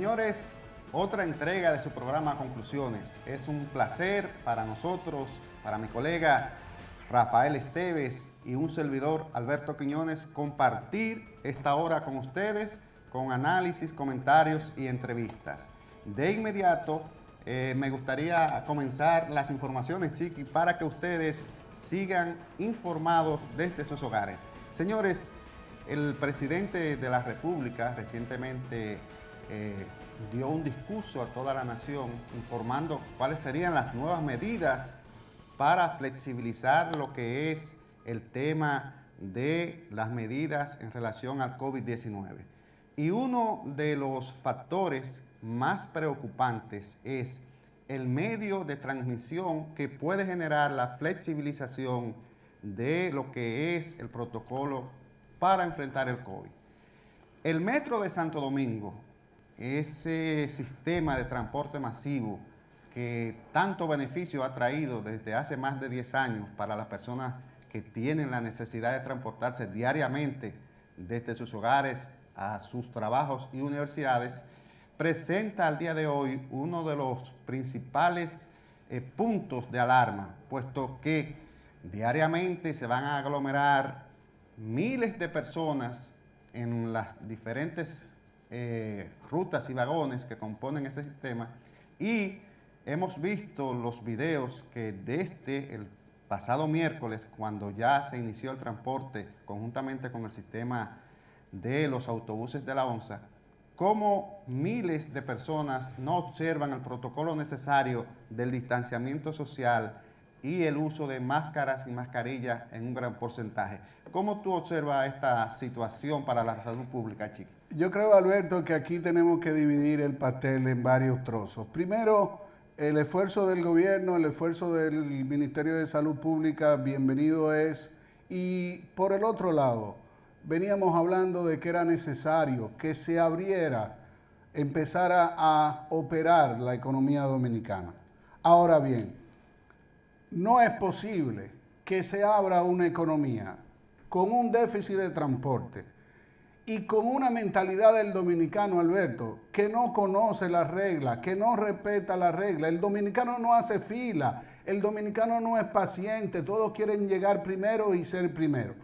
Señores, otra entrega de su programa Conclusiones. Es un placer para nosotros, para mi colega Rafael Esteves y un servidor Alberto Quiñones compartir esta hora con ustedes con análisis, comentarios y entrevistas. De inmediato me gustaría comenzar las informaciones, Chiqui, para que ustedes sigan informados desde sus hogares. Señores, el presidente de la República recientemente dio un discurso a toda la nación informando cuáles serían las nuevas medidas para flexibilizar lo que es el tema de las medidas en relación al COVID-19. Y uno de los factores más preocupantes es el medio de transmisión que puede generar la flexibilización de lo que es el protocolo para enfrentar el COVID. El Metro de Santo Domingo, ese sistema de transporte masivo que tanto beneficio ha traído desde hace más de 10 años para las personas que tienen la necesidad de transportarse diariamente desde sus hogares a sus trabajos y universidades, presenta al día de hoy uno de los principales puntos de alarma, puesto que diariamente se van a aglomerar miles de personas en las diferentes rutas y vagones que componen ese sistema, y hemos visto los videos que desde el pasado miércoles, cuando ya se inició el transporte conjuntamente con el sistema de los autobuses de la ONSA, cómo miles de personas no observan el protocolo necesario del distanciamiento social y el uso de máscaras y mascarillas en un gran porcentaje. ¿Cómo tú observas esta situación para la salud pública, Chico? Yo creo, Alberto, que aquí tenemos que dividir el pastel en varios trozos. Primero, el esfuerzo del gobierno, el esfuerzo del Ministerio de Salud Pública, bienvenido es. Y por el otro lado, veníamos hablando de que era necesario que se abriera, empezara a operar la economía dominicana. Ahora bien, no es posible que se abra una economía con un déficit de transporte y con una mentalidad del dominicano, Alberto, que no conoce las reglas, que no respeta las reglas. El dominicano no hace fila, el dominicano no es paciente, todos quieren llegar primero y ser primero.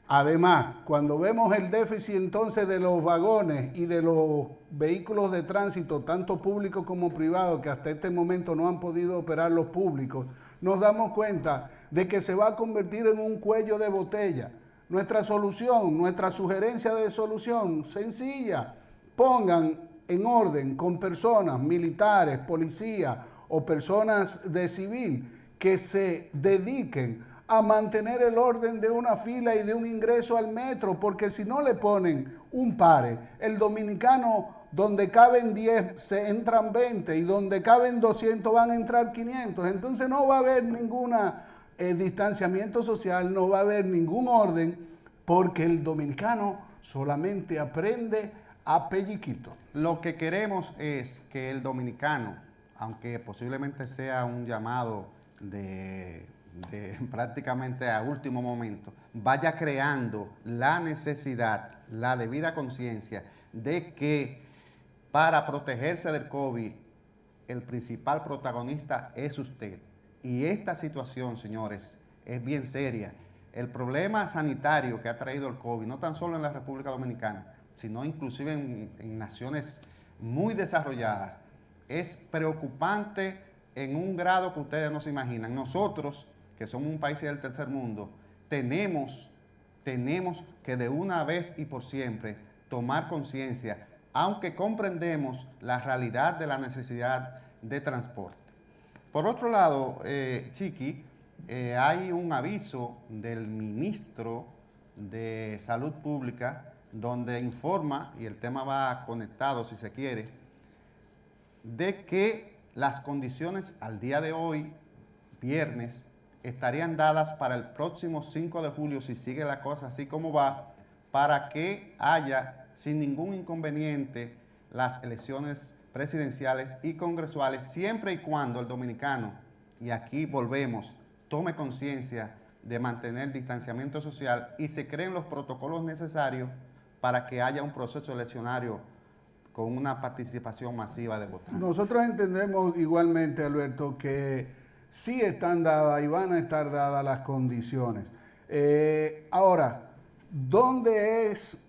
Además, cuando vemos el déficit entonces de los vagones y de los vehículos de tránsito, tanto públicos como privados, que hasta este momento no han podido operar los públicos, nos damos cuenta de que se va a convertir en un cuello de botella. Nuestra solución, nuestra sugerencia de solución, sencilla: pongan en orden con personas, militares, policías o personas de civil que se dediquen a mantener el orden de una fila y de un ingreso al metro, porque si no le ponen un pare, el dominicano, donde caben 10, se entran 20, y donde caben 200 van a entrar 500. Entonces no va a haber ningún distanciamiento social, no va a haber ningún orden, porque el dominicano solamente aprende a pelliquito. Lo que queremos es que el dominicano, aunque posiblemente sea un llamado de prácticamente a último momento, vaya creando la necesidad, la debida conciencia de que para protegerse del COVID, el principal protagonista es usted. Y esta situación, señores, es bien seria. El problema sanitario que ha traído el COVID, no tan solo en la República Dominicana, sino inclusive en naciones muy desarrolladas, es preocupante en un grado que ustedes no se imaginan. Nosotros, que somos un país del tercer mundo, tenemos que de una vez y por siempre tomar conciencia, aunque comprendemos la realidad de la necesidad de transporte. Por otro lado, Chiqui, hay un aviso del ministro de Salud Pública donde informa, y el tema va conectado si se quiere, de que las condiciones al día de hoy, viernes, estarían dadas para el próximo 5 de julio, si sigue la cosa así como va, para que haya sin ningún inconveniente las elecciones presidenciales y congresuales, siempre y cuando el dominicano, y aquí volvemos, tome conciencia de mantener distanciamiento social y se creen los protocolos necesarios para que haya un proceso eleccionario con una participación masiva de votantes. Nosotros entendemos igualmente, Alberto, que sí están dadas y van a estar dadas las condiciones. Ahora, ¿dónde se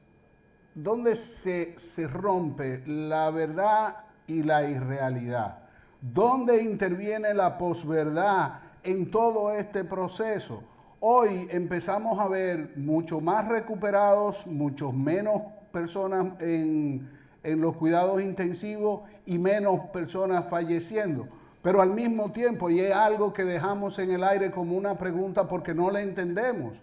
rompe la verdad y la irrealidad? ¿Dónde interviene la posverdad en todo este proceso? Hoy empezamos a ver mucho más recuperados, mucho menos personas en los cuidados intensivos y menos personas falleciendo. Pero al mismo tiempo, y es algo que dejamos en el aire como una pregunta porque no la entendemos,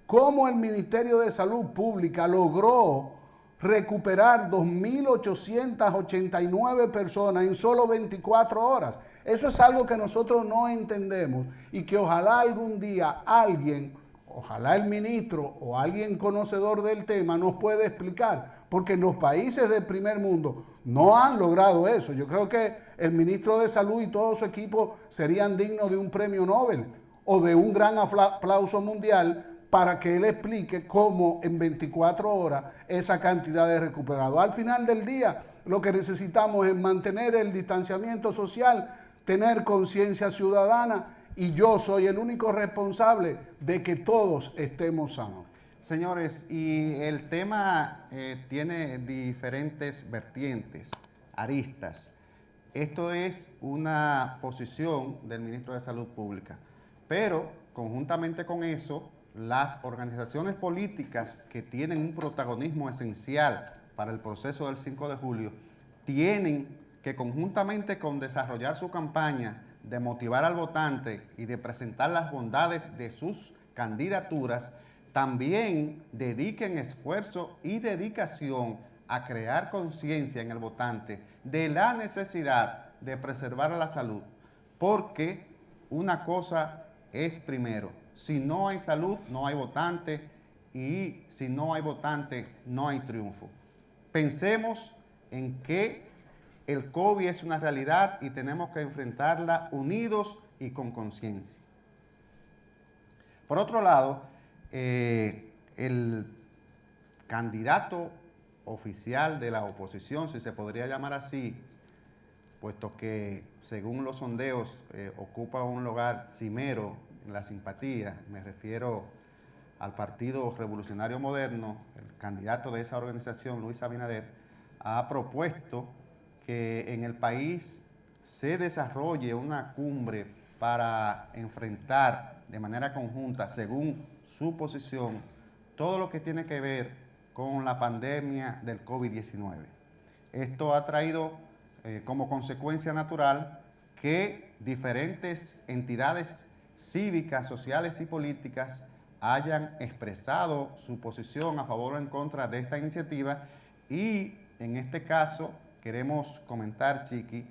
¿cómo el Ministerio de Salud Pública logró recuperar 2.889 personas en solo 24 horas? Eso es algo que nosotros no entendemos y que ojalá algún día alguien, ojalá el ministro o alguien conocedor del tema nos pueda explicar, porque en los países del primer mundo no han logrado eso. Yo creo que el ministro de Salud y todo su equipo serían dignos de un premio Nobel o de un gran aplauso mundial para que él explique cómo en 24 horas esa cantidad de recuperados. Al final del día, lo que necesitamos es mantener el distanciamiento social, tener conciencia ciudadana, y yo soy el único responsable de que todos estemos sanos. Señores, y el tema tiene diferentes vertientes, aristas. Esto es una posición del ministro de Salud Pública, pero conjuntamente con eso, las organizaciones políticas que tienen un protagonismo esencial para el proceso del 5 de julio tienen que, conjuntamente con desarrollar su campaña de motivar al votante y de presentar las bondades de sus candidaturas, también dediquen esfuerzo y dedicación a crear conciencia en el votante de la necesidad de preservar la salud, porque una cosa es primero: si no hay salud, no hay votante, y si no hay votante, no hay triunfo. Pensemos en que el COVID es una realidad y tenemos que enfrentarla unidos y con conciencia. Por otro lado, el candidato oficial de la oposición, si se podría llamar así, puesto que según los sondeos ocupa un lugar cimero en la simpatía, me refiero al Partido Revolucionario Moderno, el candidato de esa organización, Luis Abinader, ha propuesto que en el país se desarrolle una cumbre para enfrentar de manera conjunta, según su posición, todo lo que tiene que ver con la pandemia del COVID-19. Esto ha traído como consecuencia natural que diferentes entidades cívicas, sociales y políticas hayan expresado su posición a favor o en contra de esta iniciativa, y en este caso queremos comentar, Chiqui,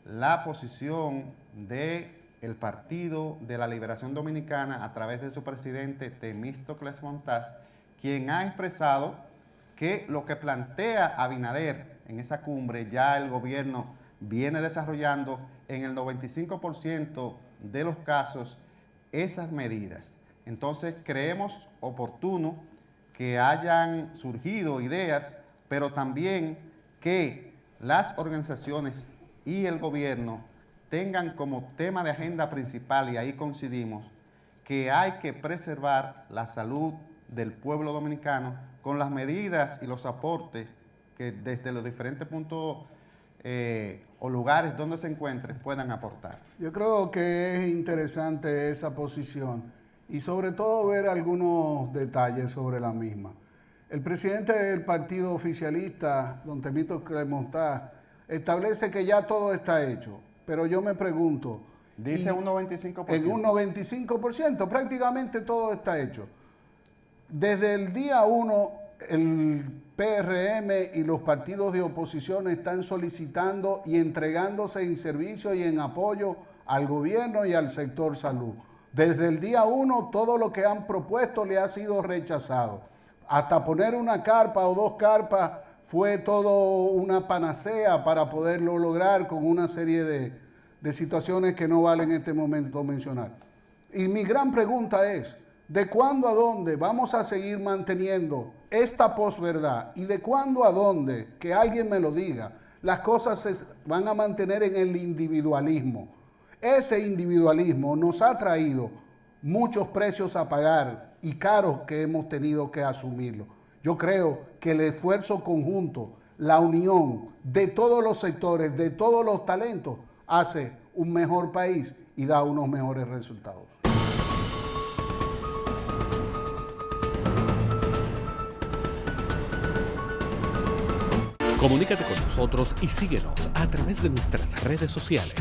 la posición del Partido de la Liberación Dominicana a través de su presidente Temístocles Montaz, quien ha expresado que lo que plantea Abinader en esa cumbre ya el gobierno viene desarrollando en el 95% de los casos esas medidas. Entonces creemos oportuno que hayan surgido ideas, pero también que las organizaciones y el gobierno tengan como tema de agenda principal, y ahí coincidimos, que hay que preservar la salud del pueblo dominicano con las medidas y los aportes que desde los diferentes puntos o lugares donde se encuentren puedan aportar. Yo creo que es interesante esa posición y sobre todo ver algunos detalles sobre la misma. El presidente del partido oficialista, don Temístocles Montaz, establece que ya todo está hecho, pero yo me pregunto... Dice un 95%. En un 95%, prácticamente todo está hecho. Desde el día 1, el PRM y los partidos de oposición están solicitando y entregándose en servicio y en apoyo al gobierno y al sector salud. Desde el día 1, todo lo que han propuesto le ha sido rechazado. Hasta poner una carpa o dos carpas fue todo una panacea para poderlo lograr con una serie de situaciones que no vale en este momento mencionar. Y mi gran pregunta es, ¿De cuándo a dónde vamos a seguir manteniendo esta posverdad? ¿Y de cuándo a dónde, que alguien me lo diga, las cosas se van a mantener en el individualismo? Ese individualismo nos ha traído muchos precios a pagar y caros que hemos tenido que asumirlo. Yo creo que el esfuerzo conjunto, la unión de todos los sectores, de todos los talentos, hace un mejor país y da unos mejores resultados. Comunícate con nosotros y síguenos a través de nuestras redes sociales,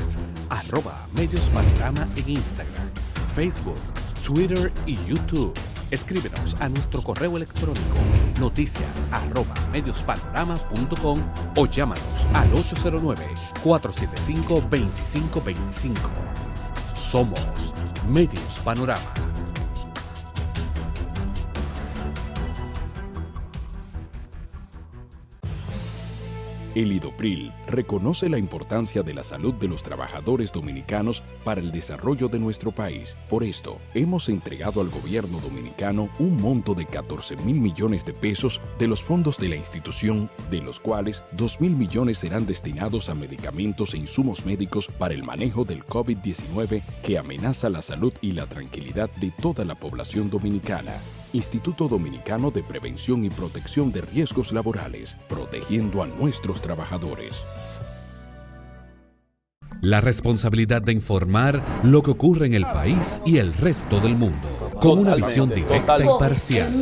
@mediospanorama en Instagram, Facebook, Twitter y YouTube. Escríbenos a nuestro correo electrónico noticias@mediospanorama.com o llámanos al 809-475-2525. Somos Medios Panorama. El IDOPRIL reconoce la importancia de la salud de los trabajadores dominicanos para el desarrollo de nuestro país. Por esto, hemos entregado al gobierno dominicano un monto de 14.000 millones de pesos de los fondos de la institución, de los cuales 2.000 millones serán destinados a medicamentos e insumos médicos para el manejo del COVID-19 que amenaza la salud y la tranquilidad de toda la población dominicana. Instituto Dominicano de Prevención y Protección de Riesgos Laborales, protegiendo a nuestros trabajadores. La responsabilidad de informar lo que ocurre en el país y el resto del mundo, con una visión directa e imparcial.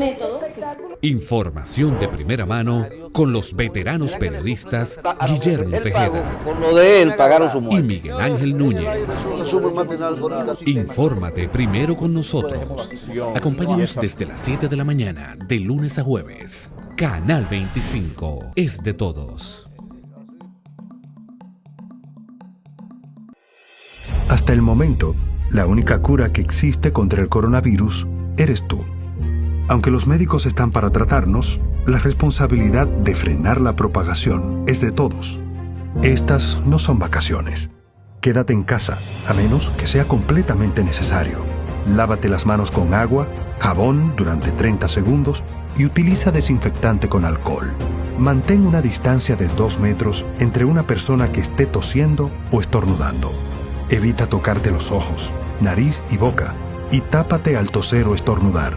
Información de primera mano con los veteranos periodistas Guillermo Tejeda con lo de él pagaron su y muerte. Miguel Ángel Núñez. Infórmate primero con nosotros. Acompáñanos desde las 7 de la mañana, de lunes a jueves. Canal 25 es de todos. Hasta el momento, la única cura que existe contra el coronavirus eres tú. Aunque los médicos están para tratarnos, la responsabilidad de frenar la propagación es de todos. Estas no son vacaciones. Quédate en casa, a menos que sea completamente necesario. Lávate las manos con agua, jabón durante 30 segundos y utiliza desinfectante con alcohol. Mantén una distancia de 2 metros entre una persona que esté tosiendo o estornudando. Evita tocarte los ojos, nariz y boca y tápate al toser o estornudar.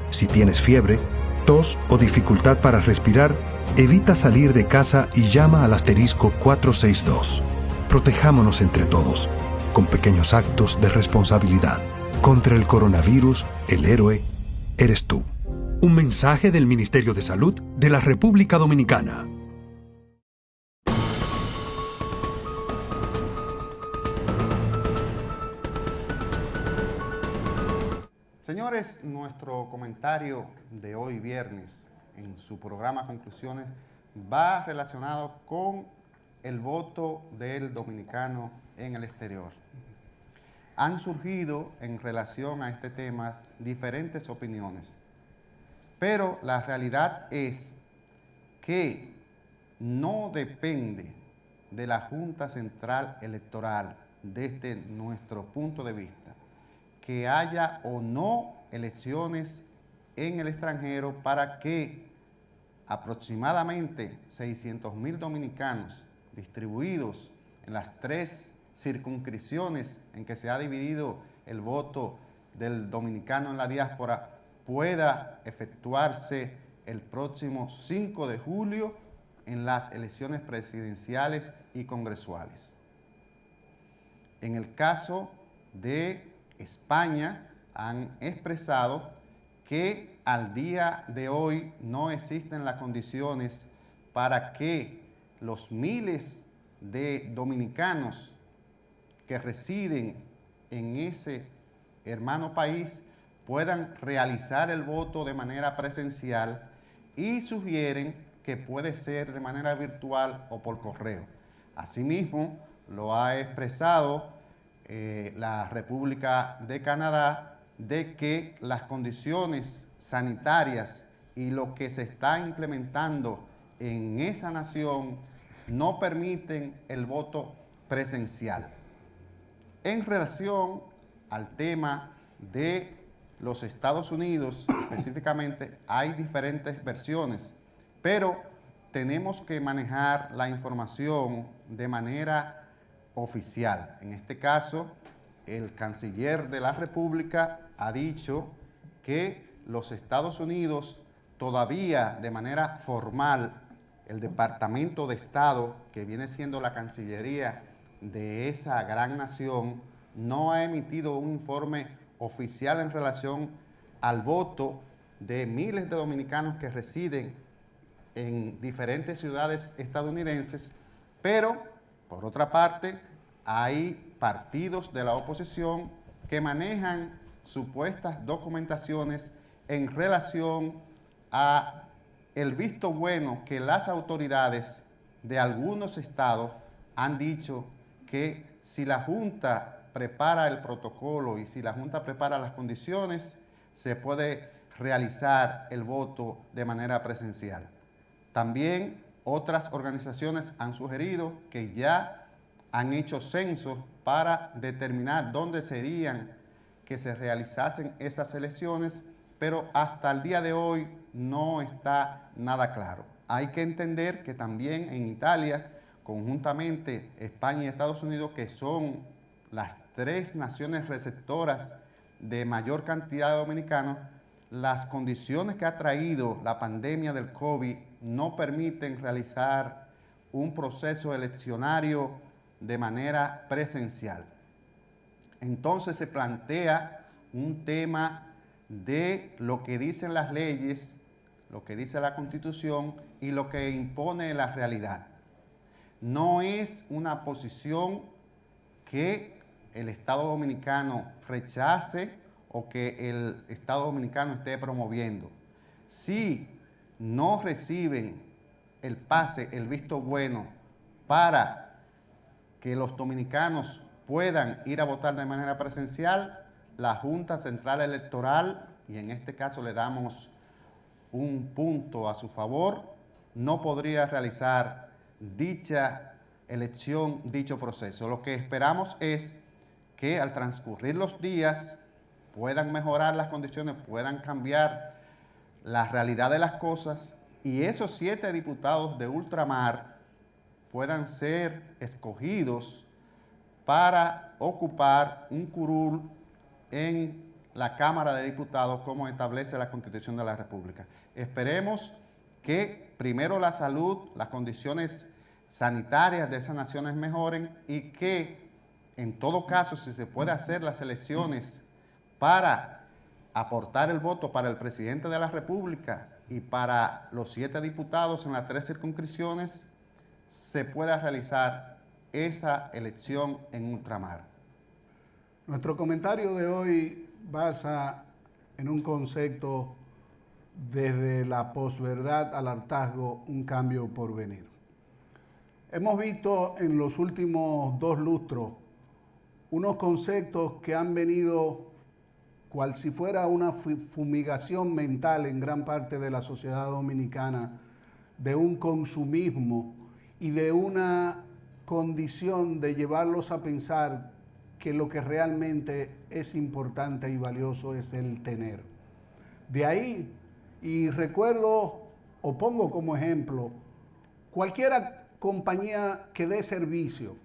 Si tienes fiebre, tos o dificultad para respirar, evita salir de casa y llama al asterisco 462. Protejámonos entre todos, con pequeños actos de responsabilidad. Contra el coronavirus, el héroe eres tú. Un mensaje del Ministerio de Salud de la República Dominicana. Señores, nuestro comentario de hoy viernes en su programa Conclusiones va relacionado con el voto del dominicano en el exterior. Han surgido en relación a este tema diferentes opiniones, pero la realidad es que no depende de la Junta Central Electoral desde nuestro punto de vista que haya o no elecciones en el extranjero para que aproximadamente 600.000 dominicanos distribuidos en las 3 circunscripciones en que se ha dividido el voto del dominicano en la diáspora pueda efectuarse el próximo 5 de julio en las elecciones presidenciales y congresuales. En el caso de España, han expresado que al día de hoy no existen las condiciones para que los miles de dominicanos que residen en ese hermano país puedan realizar el voto de manera presencial y sugieren que puede ser de manera virtual o por correo. Asimismo, lo ha expresado la República de Canadá de que las condiciones sanitarias y lo que se está implementando en esa nación no permiten el voto presencial. En relación al tema de los Estados Unidos, específicamente, hay diferentes versiones, pero tenemos que manejar la información de manera oficial. En este caso, el canciller de la República ha dicho que los Estados Unidos todavía de manera formal, el Departamento de Estado, que viene siendo la Cancillería de esa gran nación, no ha emitido un informe oficial en relación al voto de miles de dominicanos que residen en diferentes ciudades estadounidenses, pero por otra parte hay partidos de la oposición que manejan supuestas documentaciones en relación a el visto bueno que las autoridades de algunos estados han dicho que si la Junta prepara el protocolo y si la Junta prepara las condiciones, se puede realizar el voto de manera presencial. También otras organizaciones han sugerido que ya han hecho censos para determinar dónde serían que se realizasen esas elecciones, pero hasta el día de hoy no está nada claro. Hay que entender que también en Italia, conjuntamente España y Estados Unidos, que son las tres naciones receptoras de mayor cantidad de dominicanos, las condiciones que ha traído la pandemia del COVID no permiten realizar un proceso eleccionario de manera presencial. Entonces se plantea un tema de lo que dicen las leyes, lo que dice la Constitución y lo que impone la realidad. No es una posición que el Estado Dominicano rechace o que el Estado Dominicano esté promoviendo. Si no reciben el pase, el visto bueno para que los dominicanos puedan ir a votar de manera presencial, la Junta Central Electoral, y en este caso le damos un punto a su favor, no podría realizar dicha elección, dicho proceso. Lo que esperamos es que al transcurrir los días puedan mejorar las condiciones, puedan cambiar la realidad de las cosas y esos 7 diputados de ultramar puedan ser escogidos para ocupar un curul en la Cámara de Diputados como establece la Constitución de la República. Esperemos que primero la salud, las condiciones sanitarias de esas naciones mejoren y que en todo caso, si se puede hacer las elecciones para aportar el voto para el presidente de la República y para los 7 diputados en las 3 circunscripciones, se pueda realizar esa elección en ultramar. Nuestro comentario de hoy basa en un concepto desde la posverdad al hartazgo, un cambio por venir. Hemos visto en los últimos 2 lustros unos conceptos que han venido cual si fuera una fumigación mental en gran parte de la sociedad dominicana, de un consumismo y de una condición de llevarlos a pensar que lo que realmente es importante y valioso es el tener. De ahí, y recuerdo o pongo como ejemplo, cualquier compañía que dé servicio,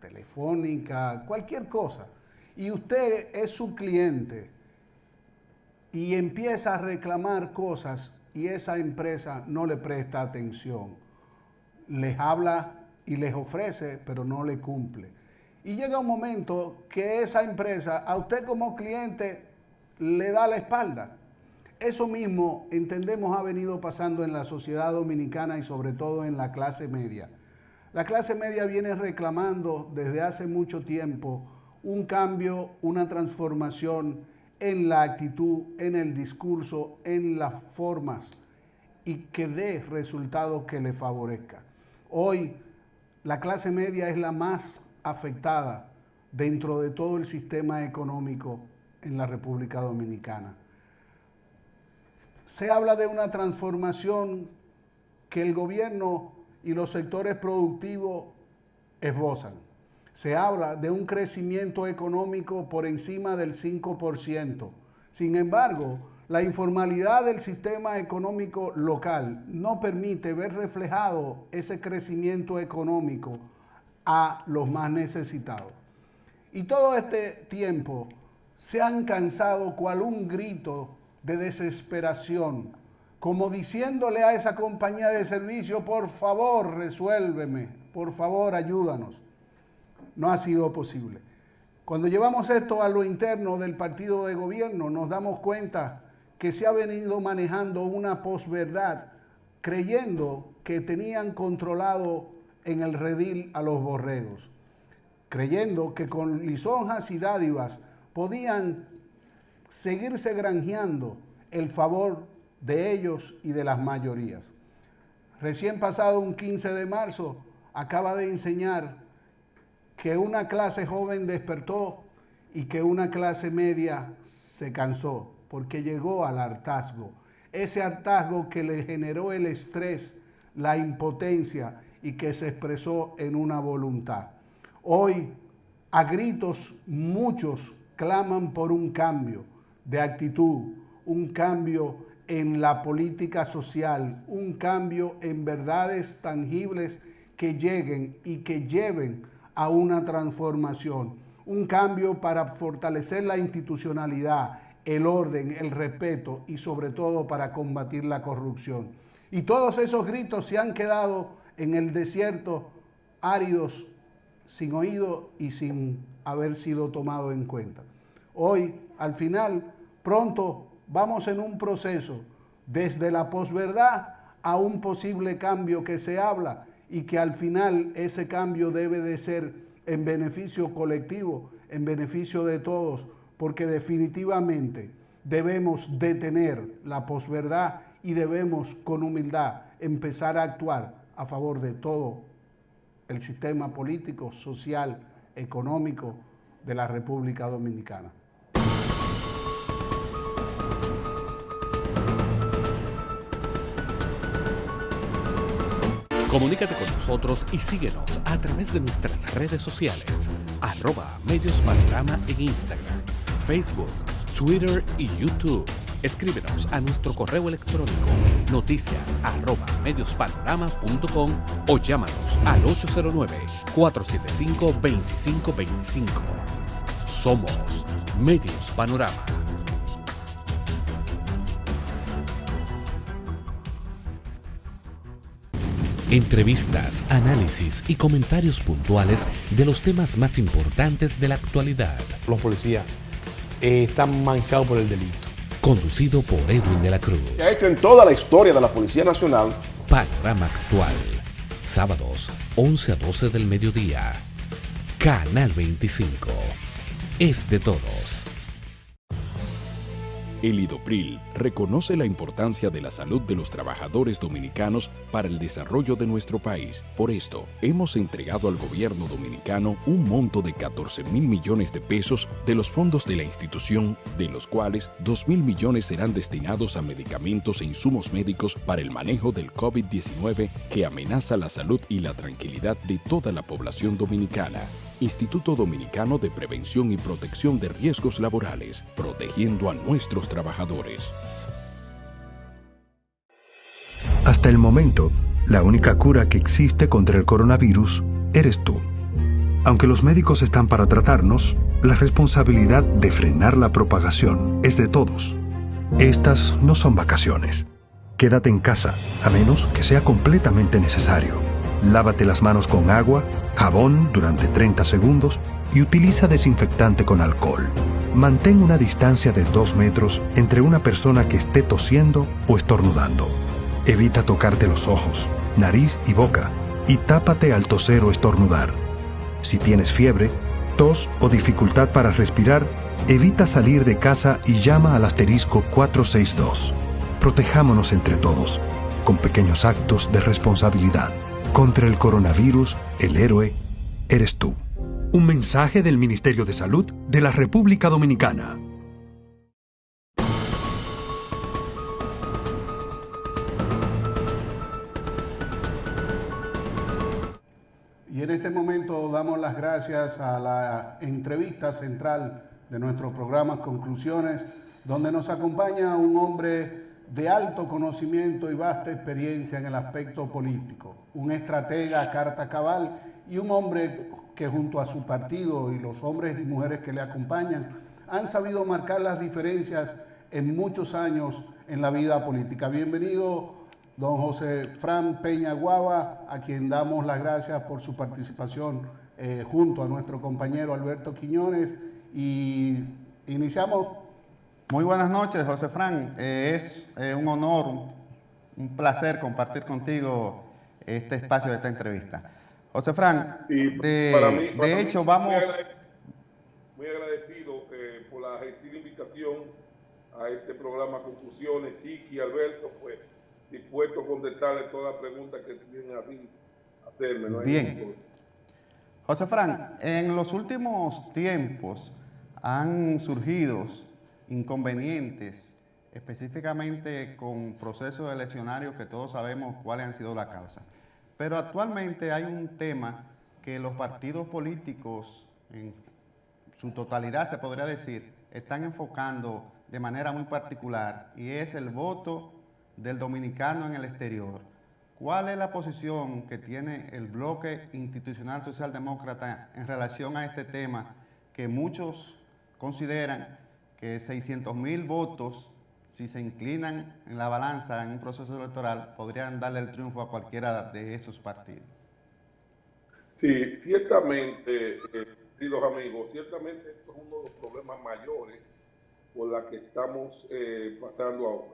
telefónica, cualquier cosa, y usted es su cliente y empieza a reclamar cosas y esa empresa no le presta atención, les habla y les ofrece, pero no le cumple. Y llega un momento que esa empresa a usted como cliente le da la espalda. Eso mismo entendemos ha venido pasando en la sociedad dominicana y sobre todo en la clase media. La clase media viene reclamando desde hace mucho tiempo un cambio, una transformación en la actitud, en el discurso, en las formas y que dé resultados que le favorezca. Hoy la clase media es la más afectada dentro de todo el sistema económico en la República Dominicana. Se habla de una transformación que el gobierno y los sectores productivos esbozan. Se habla de un crecimiento económico por encima del 5%. Sin embargo, la informalidad del sistema económico local no permite ver reflejado ese crecimiento económico a los más necesitados. Y todo este tiempo se han cansado cual un grito de desesperación, como diciéndole a esa compañía de servicio, por favor, resuélveme, por favor, ayúdanos. No ha sido posible. Cuando llevamos esto a lo interno del partido de gobierno, nos damos cuenta que se ha venido manejando una posverdad, creyendo que tenían controlado en el redil a los borregos, creyendo que con lisonjas y dádivas podían seguirse granjeando el favor de ellos y de las mayorías. Recién pasado un 15 de marzo, acaba de enseñar que una clase joven despertó y que una clase media se cansó porque llegó al hartazgo. Ese hartazgo que le generó el estrés, la impotencia y que se expresó en una voluntad. Hoy, a gritos, muchos claman por un cambio de actitud, un cambio en la política social, un cambio en verdades tangibles que lleguen y que lleven a una transformación, un cambio para fortalecer la institucionalidad, el orden, el respeto y sobre todo para combatir la corrupción. Y todos esos gritos se han quedado en el desierto, áridos, sin oído y sin haber sido tomado en cuenta. Hoy, al final, pronto vamos en un proceso desde la posverdad a un posible cambio que se habla y que al final ese cambio debe de ser en beneficio colectivo, en beneficio de todos, porque definitivamente debemos detener la posverdad y debemos con humildad empezar a actuar a favor de todo el sistema político, social, económico de la República Dominicana. Comunícate con nosotros y síguenos a través de nuestras redes sociales, @MediosPanorama en Instagram, Facebook, Twitter y YouTube. Escríbenos a nuestro correo electrónico noticias@mediospanorama.com o llámanos al 809-475-2525. Somos Medios Panorama. Entrevistas, análisis y comentarios puntuales de los temas más importantes de la actualidad. Los policías están manchados por el delito. Conducido por Edwin de la Cruz. Se ha hecho en toda la historia de la Policía Nacional. Panorama Actual. Sábados, 11 a 12 del mediodía. Canal 25. Es de todos. El IDOPRIL reconoce la importancia de la salud de los trabajadores dominicanos para el desarrollo de nuestro país. Por esto, hemos entregado al gobierno dominicano un monto de 14.000 millones de pesos de los fondos de la institución, de los cuales 2.000 millones serán destinados a medicamentos e insumos médicos para el manejo del COVID-19 que amenaza la salud y la tranquilidad de toda la población dominicana. Instituto Dominicano de Prevención y Protección de Riesgos Laborales, protegiendo a nuestros trabajadores. Hasta el momento, la única cura que existe contra el coronavirus eres tú. Aunque los médicos están para tratarnos, la responsabilidad de frenar la propagación es de todos. Estas no son vacaciones. Quédate en casa, a menos que sea completamente necesario. Lávate las manos con agua, jabón durante 30 segundos y utiliza desinfectante con alcohol. Mantén una distancia de 2 metros entre una persona que esté tosiendo o estornudando. Evita tocarte los ojos, nariz y boca y tápate al toser o estornudar. Si tienes fiebre, tos o dificultad para respirar, evita salir de casa y llama al *462. Protejámonos entre todos, con pequeños actos de responsabilidad. Contra el coronavirus, el héroe eres tú. Un mensaje del Ministerio de Salud de la República Dominicana. Y en este momento damos las gracias a la entrevista central de nuestro programa Conclusiones donde nos acompaña un hombre de alto conocimiento y vasta experiencia en el aspecto político, un estratega carta cabal y un hombre que junto a su partido y los hombres y mujeres que le acompañan han sabido marcar las diferencias en muchos años en la vida política. Bienvenido, don José Fran Peña Guava, a quien damos las gracias por su participación junto a nuestro compañero Alberto Quiñones, y iniciamos. Muy buenas noches, José Fran. Es un honor, un placer compartir contigo este espacio de esta entrevista. José Fran, de hecho vamos... Muy agradecido por la gentil invitación a este programa Conclusiones. Chiqui y Alberto, pues dispuesto a contestarle todas las preguntas que tienen así hacerme. ¿No? Bien. José Fran, en los últimos tiempos han surgido inconvenientes, específicamente con procesos eleccionarios que todos sabemos cuáles han sido las causas. Pero actualmente hay un tema que los partidos políticos, en su totalidad se podría decir, están enfocando de manera muy particular, y es el voto del dominicano en el exterior. ¿Cuál es la posición que tiene el bloque institucional socialdemócrata en relación a este tema, que muchos consideran que 600,000 votos, si se inclinan en la balanza en un proceso electoral, podrían darle el triunfo a cualquiera de esos partidos? Sí, ciertamente, queridos amigos, ciertamente esto es uno de los problemas mayores por los que estamos pasando ahora.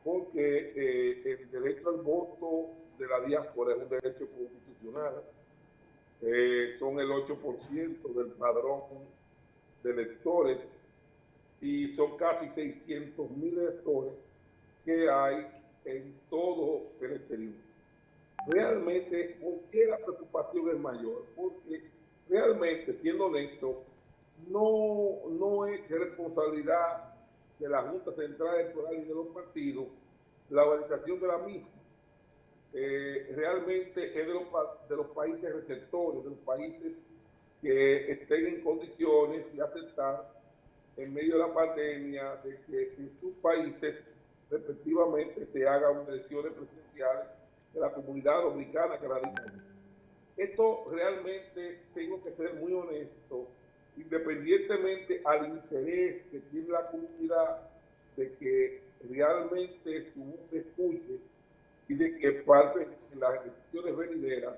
Porque el derecho al voto de la diáspora es un derecho constitucional. Son el 8% del padrón de electores, y son casi 600,000 electores que hay en todo el exterior. Realmente, ¿por qué la preocupación es mayor? Porque realmente, siendo honesto, no es responsabilidad de la Junta Central Electoral y de los partidos la organización de la misma. Realmente es de los países receptores, de los países que estén en condiciones de aceptar en medio de la pandemia, de que en sus países respectivamente se hagan elecciones presidenciales de la comunidad dominicana que radica ahí. Esto realmente, tengo que ser muy honesto, independientemente al interés que tiene la comunidad de que realmente su voz se escuche y de que parte en las decisiones venideras,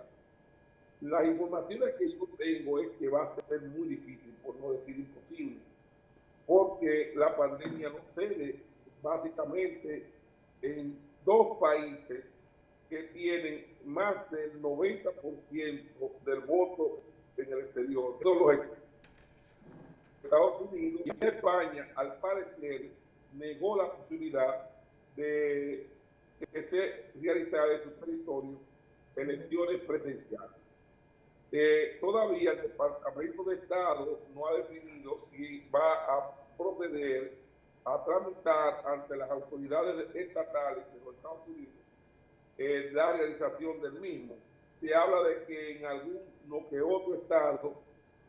las informaciones que yo tengo es que va a ser muy difícil, por no decir imposible, porque la pandemia no cede básicamente en dos países que tienen más del 90% del voto en el exterior. Son los Estados Unidos, y España, al parecer, negó la posibilidad de que se realizara en su territorio elecciones presenciales. Todavía el Departamento de Estado no ha definido si va a proceder a tramitar ante las autoridades estatales de los Estados Unidos la realización del mismo. Se habla de que en alguno que otro estado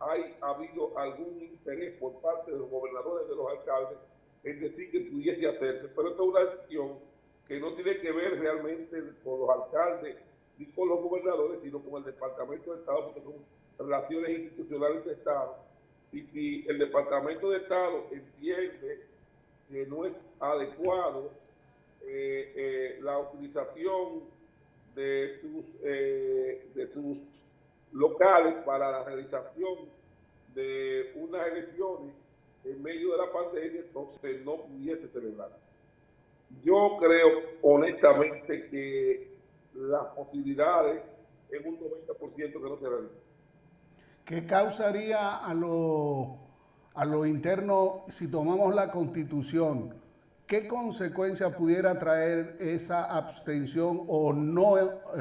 ha habido algún interés por parte de los gobernadores, de los alcaldes, en decir que pudiese hacerse, pero esta es una decisión que no tiene que ver realmente con los alcaldes ni con los gobernadores, sino con el Departamento de Estado, porque son relaciones institucionales de Estado. Y si el Departamento de Estado entiende que no es adecuado la utilización de sus locales para la realización de unas elecciones en medio de la pandemia, entonces no pudiese celebrar. Yo creo honestamente que las posibilidades es un 90% que no se realizan. ¿Qué causaría a lo interno, si tomamos la Constitución, qué consecuencia pudiera traer esa abstención o no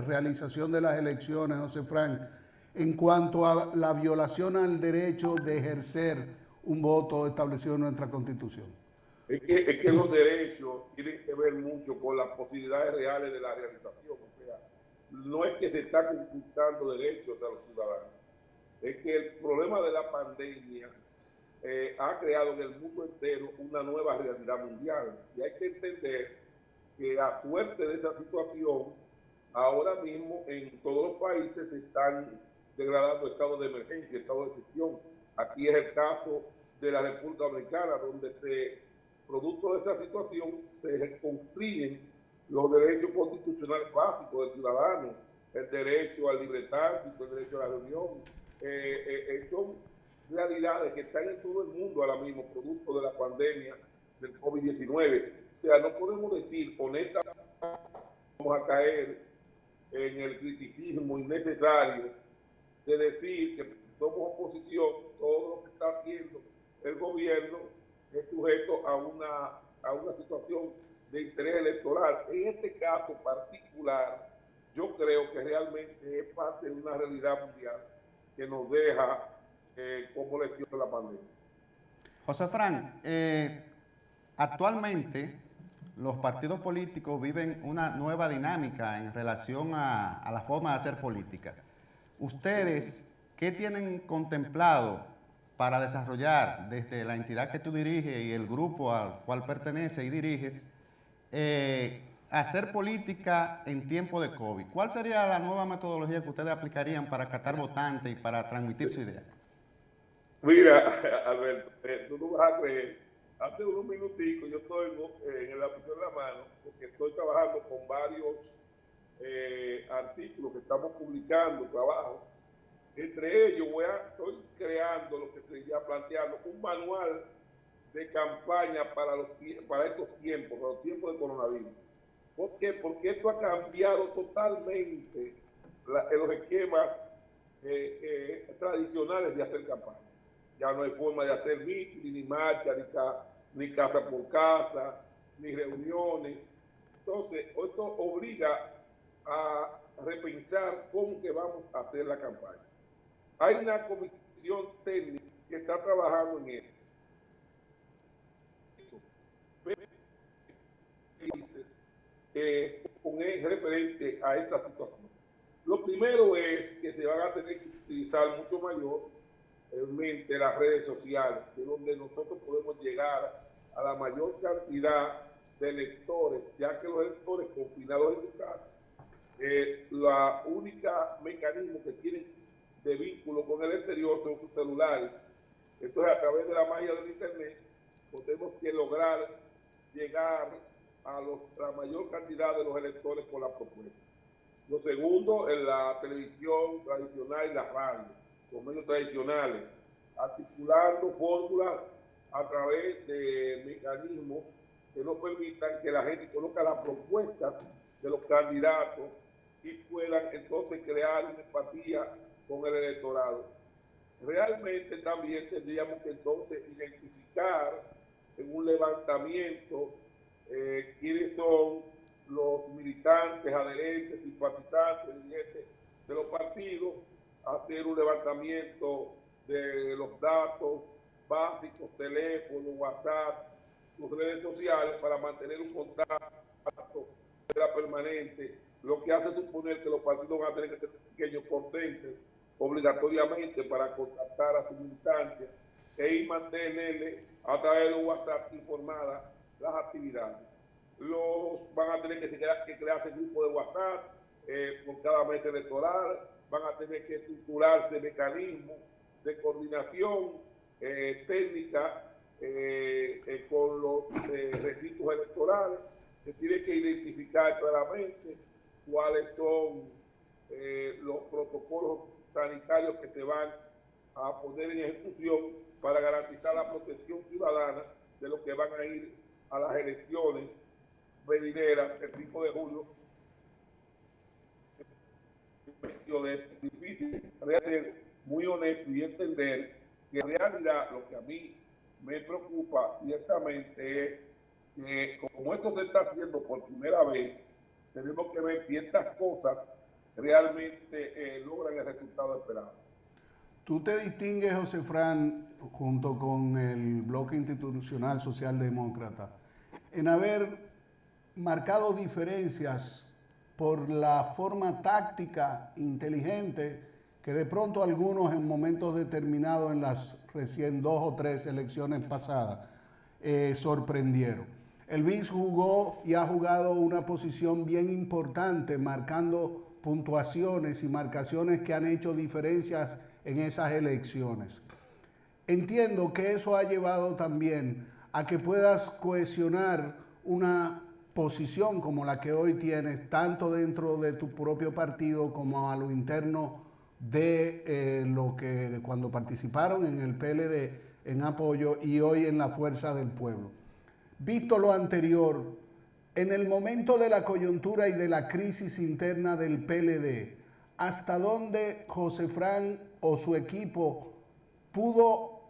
realización de las elecciones, José Fran, en cuanto a la violación al derecho de ejercer un voto establecido en nuestra Constitución? Es que los derechos tienen que ver mucho con las posibilidades reales de la realización. O sea, no es que se está conquistando derechos a los ciudadanos. Es que el problema de la pandemia ha creado en el mundo entero una nueva realidad mundial. Y hay que entender que a suerte de esa situación, ahora mismo en todos los países se están degradando estados de emergencia, estados de excepción. Aquí es el caso de la República Dominicana, donde producto de esa situación se construyen los derechos constitucionales básicos del ciudadano, el derecho al libre tránsito, el derecho a la reunión. Son realidades que están en todo el mundo ahora mismo, producto de la pandemia del COVID-19. O sea, no podemos decir honestamente vamos a caer en el criticismo innecesario de decir que somos oposición, todo lo que está haciendo el gobierno es sujeto a una situación de interés electoral. En este caso particular, yo creo que realmente es parte de una realidad mundial que nos deja como lección de la pandemia. José Fran, actualmente los partidos políticos viven una nueva dinámica en relación a la forma de hacer política. ¿Ustedes qué tienen contemplado para desarrollar desde la entidad que tú diriges y el grupo al cual perteneces y diriges, hacer política en tiempo de COVID? ¿Cuál sería la nueva metodología que ustedes aplicarían para captar votantes y para transmitir su idea? Mira, Alberto, tú no vas a creer, hace unos minuticos yo estoy en el lapicero en la mano porque estoy trabajando con varios artículos que estamos publicando, trabajos. Entre ellos estoy creando lo que sería planteando un manual de campaña para estos tiempos, para los tiempos de coronavirus. ¿Por qué? Porque esto ha cambiado totalmente los esquemas tradicionales de hacer campaña. Ya no hay forma de hacer meeting, ni marcha, ni casa por casa, ni reuniones. Entonces, esto obliga a repensar cómo que vamos a hacer la campaña. Hay una comisión técnica que está trabajando en esto. Con referente a esta situación. Lo primero es que se van a tener que utilizar mucho mayormente las redes sociales, de donde nosotros podemos llegar a la mayor cantidad de electores, ya que los electores confinados en su casa, la única mecanismo que tienen de vínculo con el exterior son sus celulares. Entonces, a través de la magia del internet, podemos que lograr llegar a la mayor cantidad de los electores con la propuesta. Lo segundo, en la televisión tradicional y la radio, los medios tradicionales, articulando fórmulas a través de mecanismos que nos permitan que la gente conozca las propuestas de los candidatos y puedan entonces crear una empatía con el electorado. Realmente también tendríamos que entonces identificar en un levantamiento quiénes son los militantes, adherentes, simpatizantes, dirigentes de los partidos, hacer un levantamiento de los datos básicos, teléfono, WhatsApp, sus redes sociales, para mantener un contacto permanente, lo que hace suponer que los partidos van a tener que tener pequeños porcentajes obligatoriamente para contactar a su militancia y mantenerle a través de WhatsApp informadas las actividades. Van a tener que crearse grupos de WhatsApp por cada mes electoral, van a tener que estructurarse mecanismos de coordinación técnica con los recintos electorales. Se tiene que identificar claramente cuáles son los protocolos sanitarios que se van a poner en ejecución para garantizar la protección ciudadana de los que van a ir a las elecciones venideras el 5 de julio. Es difícil ser muy honesto y entender que en realidad lo que a mí me preocupa ciertamente es que como esto se está haciendo por primera vez, tenemos que ver si estas cosas realmente logran el resultado esperado. Tú te distingues, José Fran, junto con el Bloque Institucional Socialdemócrata, en haber marcado diferencias por la forma táctica, inteligente que de pronto algunos en momentos determinados en las recién 2 o 3 elecciones pasadas sorprendieron. El BIS jugó y ha jugado una posición bien importante, marcando puntuaciones y marcaciones que han hecho diferencias en esas elecciones. Entiendo que eso ha llevado también a que puedas cohesionar una posición como la que hoy tienes, tanto dentro de tu propio partido como a lo interno de lo que cuando participaron en el PLD en apoyo y hoy en la Fuerza del Pueblo. Visto lo anterior, en el momento de la coyuntura y de la crisis interna del PLD, ¿hasta dónde José Fran o su equipo pudo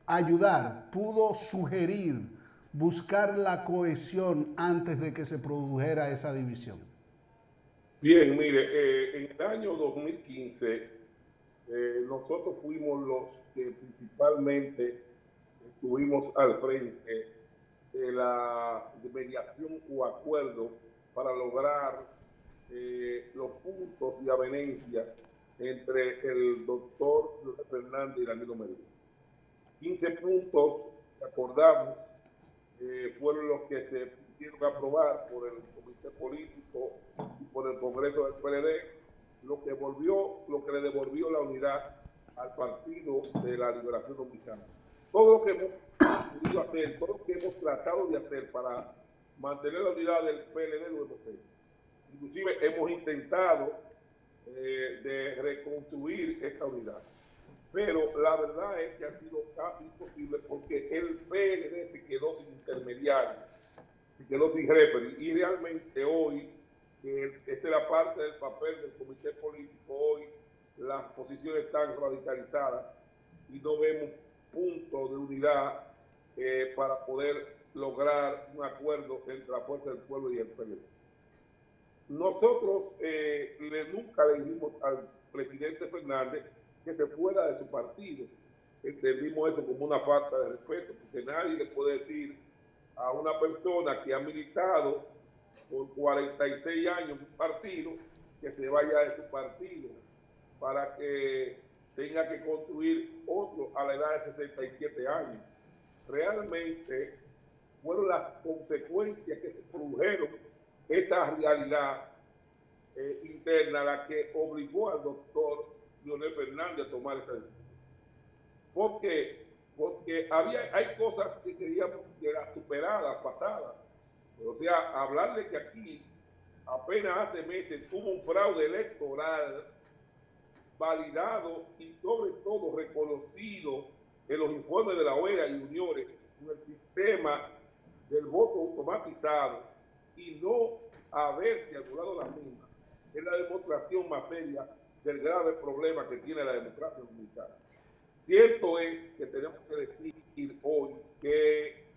ayudar, pudo sugerir, buscar la cohesión antes de que se produjera esa división? Bien, mire, en el año 2015 nosotros fuimos los que principalmente estuvimos al frente de la mediación o acuerdo para lograr los puntos y avenencias entre el doctor Leonel Fernández y Danilo Medina. 15 puntos que acordamos fueron los que se pudieron aprobar por el Comité Político y por el Congreso del PLD, lo que le devolvió la unidad al Partido de la Liberación Dominicana. Todo lo que hemos podido hacer, todo lo que hemos tratado de hacer para mantener la unidad del PLD lo hemos hecho. Inclusive hemos intentado de reconstruir esta unidad. Pero la verdad es que ha sido casi imposible porque el PLD se quedó sin intermediario, se quedó sin referee. Y realmente hoy, esa es la parte del papel del comité político, hoy las posiciones están radicalizadas y no vemos puntos de unidad para poder lograr un acuerdo entre la Fuerza del Pueblo y el PLD. Nosotros nunca le dijimos al presidente Fernández que se fuera de su partido. Entendimos eso como una falta de respeto, porque nadie le puede decir a una persona que ha militado por 46 años en un partido que se vaya de su partido para que tenga que construir otro a la edad de 67 años. Realmente fueron las consecuencias que se produjeron, esa realidad interna, la que obligó al doctor Leonel Fernández a tomar esa decisión. ¿Por qué? Porque hay cosas que creíamos que eran superadas, pasadas. O sea, hablarle que aquí, apenas hace meses, hubo un fraude electoral validado y sobre todo reconocido en los informes de la OEA y Uniones, en el sistema del voto automatizado, y no haberse anulado la misma, es la demostración más seria del grave problema que tiene la democracia dominicana. Cierto es que tenemos que decir hoy que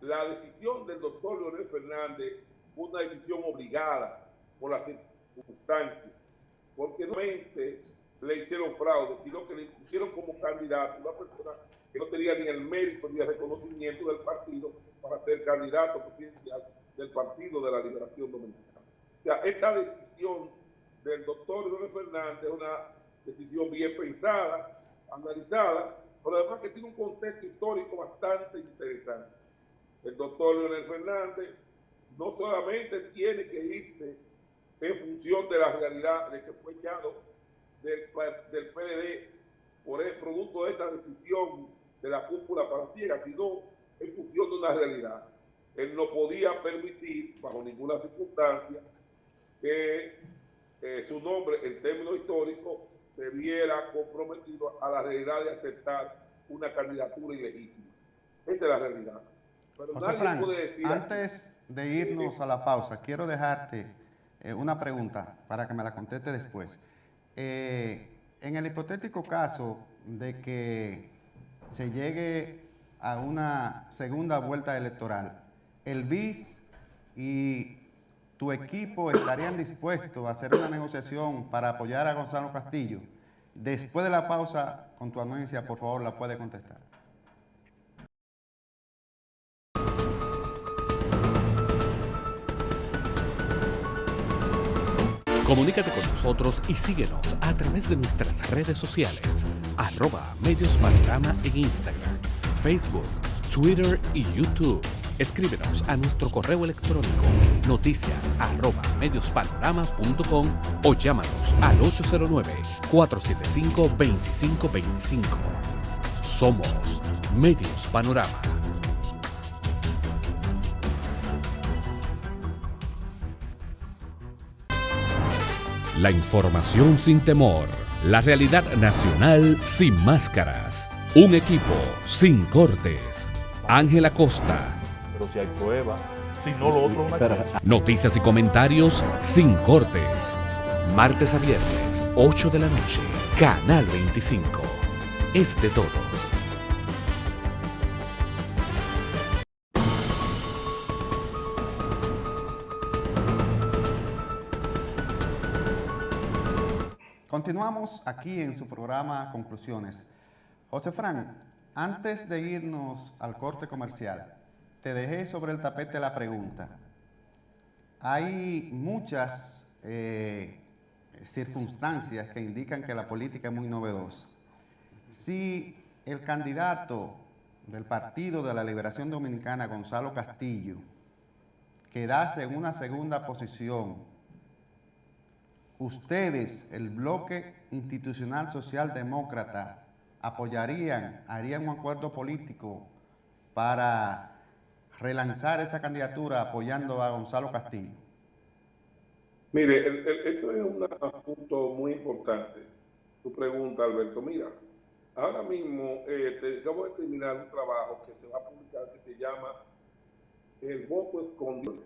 la decisión del doctor Leonel Fernández fue una decisión obligada por las circunstancias, porque no solamente le hicieron fraude, sino que le pusieron como candidato una persona que no tenía ni el mérito ni el reconocimiento del partido para ser candidato presidencial del Partido de la Liberación Dominicana. O sea, esta decisión del doctor Leonel Fernández es una decisión bien pensada, analizada, pero además que tiene un contexto histórico bastante interesante. El doctor Leonel Fernández no solamente tiene que irse en función de la realidad de que fue echado del PLD por el producto de esa decisión de la cúpula palaciega, sino en función de una realidad. Él no podía permitir, bajo ninguna circunstancia, que su nombre, en términos históricos, se viera comprometido a la realidad de aceptar una candidatura ilegítima. Esa es la realidad. Pero José nadie Fran, puede decir antes de irnos a la pausa, quiero dejarte una pregunta para que me la conteste después. En el hipotético caso de que se llegue a una segunda vuelta electoral, ¿el BIS y tu equipo estarían dispuestos a hacer una negociación para apoyar a Gonzalo Castillo? Después de la pausa, con tu anuencia, por favor, la puede contestar. Comunícate con nosotros y síguenos a través de nuestras redes sociales, @mediospanorama en Instagram, Facebook, Twitter y YouTube. Escríbenos a nuestro correo electrónico noticias@mediospanorama.com o llámanos al 809-475-2525. Somos Medios Panorama. La información sin temor. La realidad nacional sin máscaras. Un equipo sin cortes. Ángel Acosta. Pero si hay pruebas, si no lo otro es una chica. Noticias y comentarios sin cortes. Martes a viernes, 8 de la noche. Canal 25. Es de todos. Continuamos aquí en su programa Conclusiones. José Fran, antes de irnos al corte comercial, te dejé sobre el tapete la pregunta. Hay muchas circunstancias que indican que la política es muy novedosa. Si el candidato del Partido de la Liberación Dominicana, Gonzalo Castillo, quedase en una segunda posición, ustedes, el bloque institucional socialdemócrata, harían un acuerdo político para relanzar esa candidatura apoyando a Gonzalo Castillo. Mire, esto es un punto muy importante. Tu pregunta, Alberto. Mira, ahora mismo acabo de terminar un trabajo que se va a publicar que se llama El voto escondido.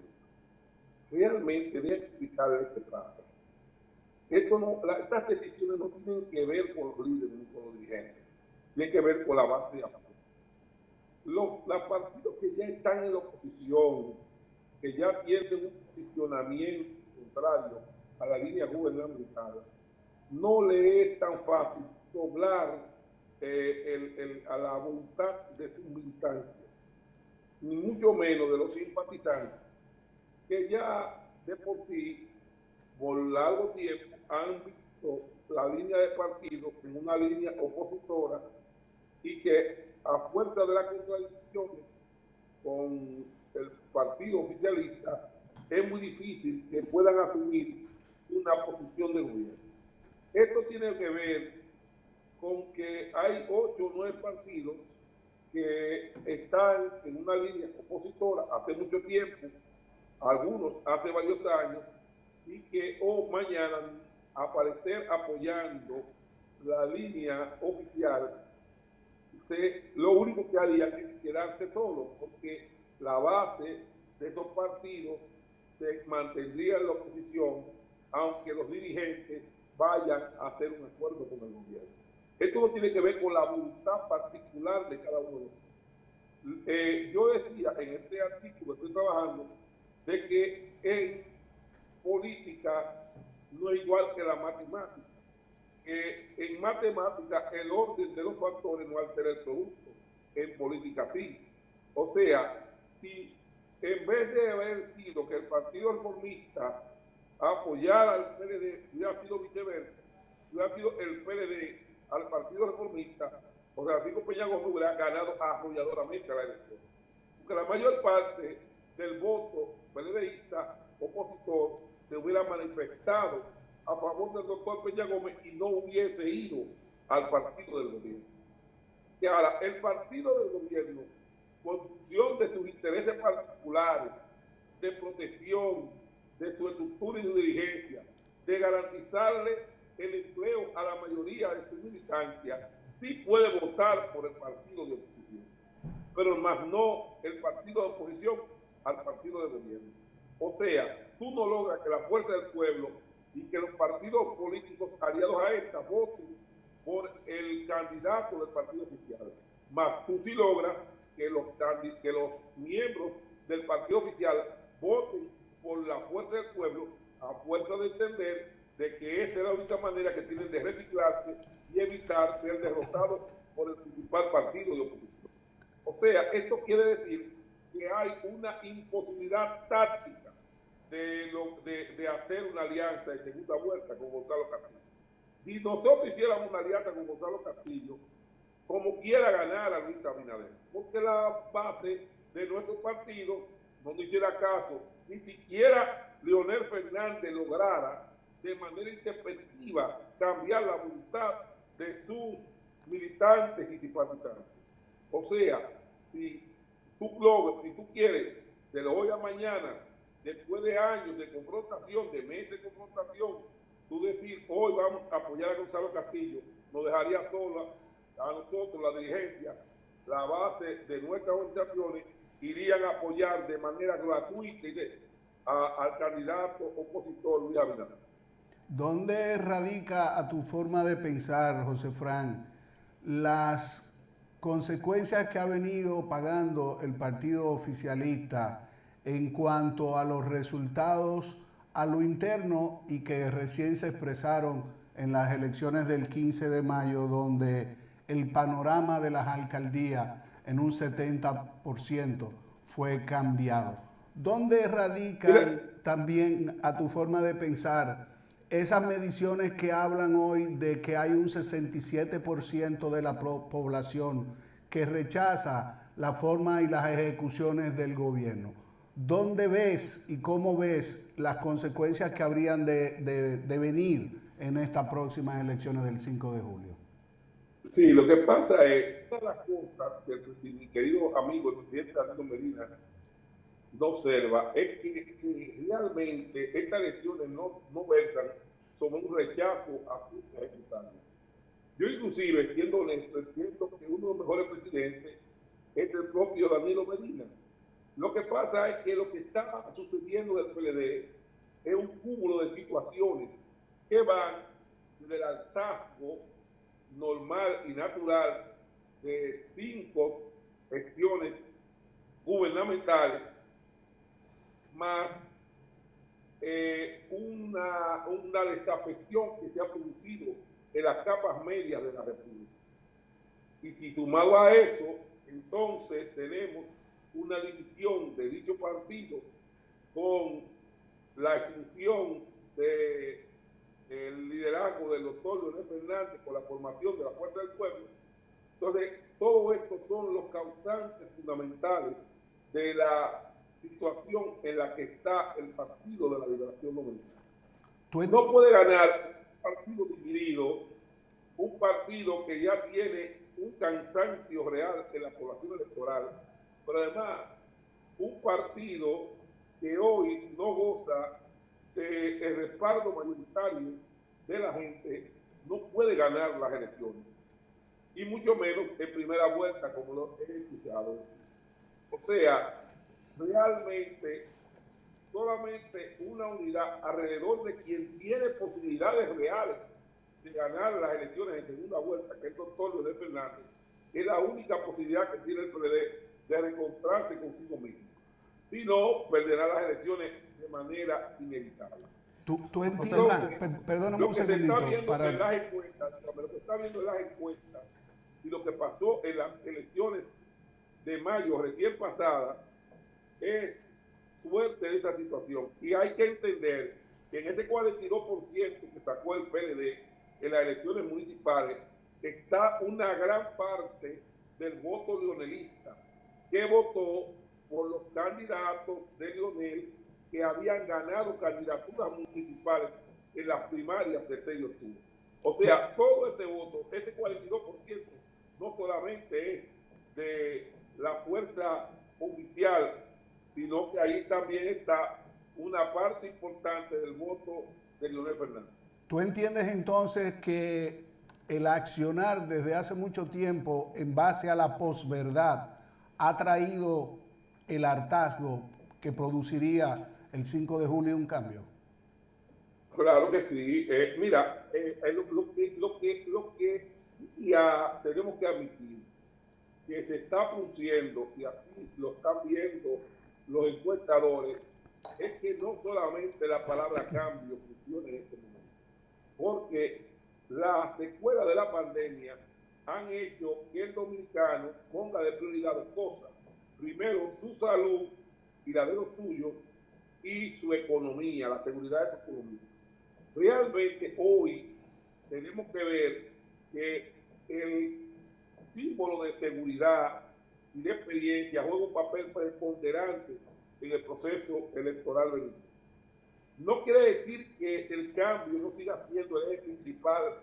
Realmente voy a explicarles qué pasa. Estas decisiones no tienen que ver con los líderes ni con los dirigentes, tienen que ver con la base de apoyo. Los partidos que ya están en la oposición, que ya tienen un posicionamiento contrario a la línea gubernamental, no le es tan fácil doblar a la voluntad de sus militantes, ni mucho menos de los simpatizantes, que ya de por sí, por largo tiempo, han visto la línea de partido en una línea opositora y que a fuerza de las contradicciones con el partido oficialista es muy difícil que puedan asumir una posición de gobierno. Esto tiene que ver con que hay 8 o 9 partidos que están en una línea opositora hace mucho tiempo, algunos hace varios años, y que mañana aparecer apoyando la línea oficial, lo único que haría es quedarse solo, porque la base de esos partidos se mantendría en la oposición, aunque los dirigentes vayan a hacer un acuerdo con el gobierno. Esto no tiene que ver con la voluntad particular de cada uno. Yo decía en este artículo que estoy trabajando, de que en política no es igual que la matemática, que en matemática el orden de los factores no altera el producto, en política sí. O sea, si en vez de haber sido que el Partido Reformista apoyara al PLD, hubiera sido viceversa, hubiera sido el PLD al Partido Reformista, o sea, Francisco Peña Gómez hubiera ganado arrolladoramente la elección. Porque la mayor parte del voto PLDista opositor se hubiera manifestado a favor del doctor Peña Gómez y no hubiese ido al partido del gobierno. Que ahora el partido del gobierno, por función de sus intereses particulares, de protección, de su estructura y su dirigencia, de garantizarle el empleo a la mayoría de su militancia, sí puede votar por el partido de oposición, pero más no el partido de oposición al partido de gobierno. O sea, tú no logras que la fuerza del pueblo y que los partidos políticos aliados a esta voten por el candidato del partido oficial. Más tú sí logras que los miembros del partido oficial voten por la fuerza del pueblo, a fuerza de entender de que esa es la única manera que tienen de reciclarse y evitar ser derrotados por el principal partido de oposición. O sea, esto quiere decir que hay una imposibilidad táctica de hacer una alianza en segunda vuelta con Gonzalo Castillo. Si nosotros hiciéramos una alianza con Gonzalo Castillo, como quiera ganar a Luis Abinader, porque la base de nuestro partido no nos hiciera caso, ni siquiera Leonel Fernández lograra de manera intempestiva cambiar la voluntad de sus militantes y simpatizantes. O sea, si tú quieres, de hoy a mañana, después de años de confrontación, de meses de confrontación, tú decir, hoy vamos a apoyar a Gonzalo Castillo, nos dejaría sola a nosotros, la dirigencia, la base de nuestras organizaciones, irían a apoyar de manera gratuita al candidato opositor Luis Abinader. ¿Dónde radica a tu forma de pensar, José Fran, las consecuencias que ha venido pagando el partido oficialista en cuanto a los resultados a lo interno y que recién se expresaron en las elecciones del 15 de mayo, donde el panorama de las alcaldías en un 70% fue cambiado? ¿Dónde radican también, a tu forma de pensar, esas mediciones que hablan hoy de que hay un 67% de la población que rechaza la forma y las ejecuciones del gobierno? ¿Dónde ves y cómo ves las consecuencias que habrían de venir en estas próximas elecciones del 5 de julio? Sí, lo que pasa es, una de las cosas que mi querido amigo, el presidente Danilo Medina, no observa, es que realmente estas elecciones no versan sobre un rechazo a sus ejecutarios. Yo inclusive, siendo honesto, entiendo que uno de los mejores presidentes es el propio Danilo Medina. Lo que pasa es que lo que está sucediendo del PLD es un cúmulo de situaciones que van del hartazgo normal y natural de 5 gestiones gubernamentales más una desafección que se ha producido en las capas medias de la República. Y si sumado a eso, entonces tenemos una división de dicho partido con la extinción del liderazgo del doctor Leonel Fernández con la formación de la Fuerza del Pueblo. Entonces, todo esto son los causantes fundamentales de la situación en la que está el Partido de la Liberación Dominicana. No puede ganar un partido dividido, un partido que ya tiene un cansancio real en la población electoral, pero además un partido que hoy no goza del respaldo mayoritario de la gente, no puede ganar las elecciones, y mucho menos en primera vuelta, como lo he escuchado. O sea, realmente solamente una unidad alrededor de quien tiene posibilidades reales de ganar las elecciones en segunda vuelta, que es el doctor Leonel Fernández, es la única posibilidad que tiene el PLD de reencontrarse consigo mismo. Si no, perderá las elecciones de manera inevitable. ¿Tú entiendes? Perdóname un segundito. Lo que está viendo en las encuestas y lo que pasó en las elecciones de mayo recién pasadas es suerte de esa situación. Y hay que entender que en ese 42% que sacó el PLD en las elecciones municipales está una gran parte del voto leonelista que votó por los candidatos de Leonel que habían ganado candidaturas municipales en las primarias del 6 de octubre. O sea, todo ese voto, ese 42%, no solamente es de la fuerza oficial, sino que ahí también está una parte importante del voto de Leonel Fernández. ¿Tú entiendes entonces que el accionar desde hace mucho tiempo en base a la posverdad ha traído el hartazgo que produciría el 5 de julio un cambio? Claro que sí. Mira, lo que sí tenemos que admitir que se está produciendo, y así lo están viendo los encuestadores, es que no solamente la palabra cambio funciona en este momento, porque las secuelas de la pandemia han hecho que el dominicano ponga de prioridad dos cosas. Primero, su salud y la de los suyos, y su economía, la seguridad de su economía. Realmente hoy tenemos que ver que el símbolo de seguridad y de experiencia juega un papel preponderante en el proceso electoral venidero. No quiere decir que el cambio no siga siendo el eje principal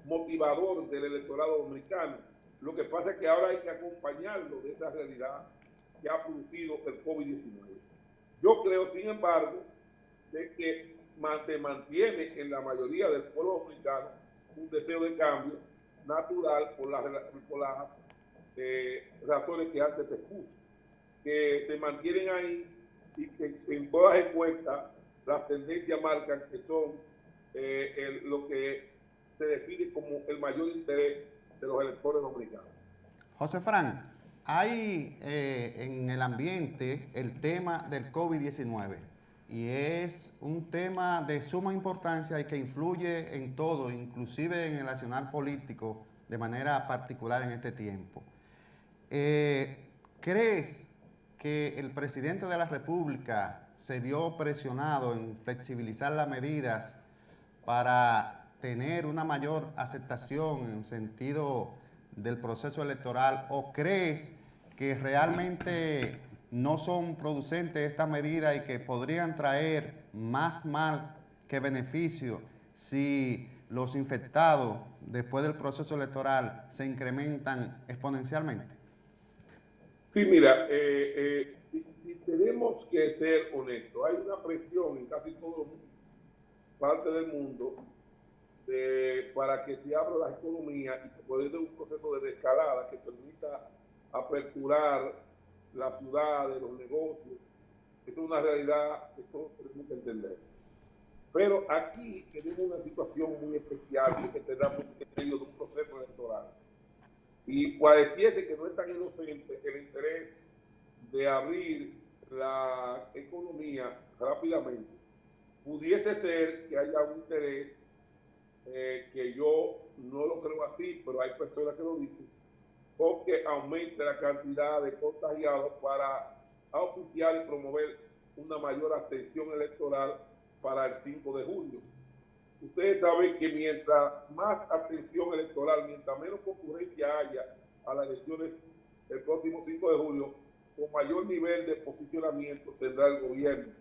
motivador del electorado dominicano. Lo que pasa es que ahora hay que acompañarlo de esa realidad que ha producido el COVID-19. Yo creo, sin embargo, de que se mantiene en la mayoría del pueblo dominicano un deseo de cambio natural por las razones que antes te expuso, que se mantienen ahí y que en todas las encuestas las tendencias marcan que son lo que se define como el mayor interés de los electores dominicanos. José Fran, hay en el ambiente el tema del COVID-19 y es un tema de suma importancia y que influye en todo, inclusive en el accionar político de manera particular en este tiempo. ¿Crees que el presidente de la República se vio presionado en flexibilizar las medidas para tener una mayor aceptación en sentido del proceso electoral, o crees que realmente no son producentes estas medidas y que podrían traer más mal que beneficio si los infectados después del proceso electoral se incrementan exponencialmente? Sí, mira, si tenemos que ser honestos, hay una presión en casi toda parte del mundo para que se abra la economía y que pueda ser un proceso de desescalada que permita aperturar la ciudad, de los negocios. Esa es una realidad que todos tenemos que entender. Pero aquí tenemos una situación muy especial que tenemos en medio de un proceso electoral. Y pareciese que no es tan inocente el interés de abrir la economía rápidamente. Pudiese ser que haya un interés que yo no lo creo así, pero hay personas que lo dicen, porque aumente la cantidad de contagiados para auspiciar y promover una mayor abstención electoral para el 5 de julio. Ustedes saben que mientras más abstención electoral, mientras menos concurrencia haya a las elecciones el próximo 5 de julio, con mayor nivel de posicionamiento tendrá el gobierno.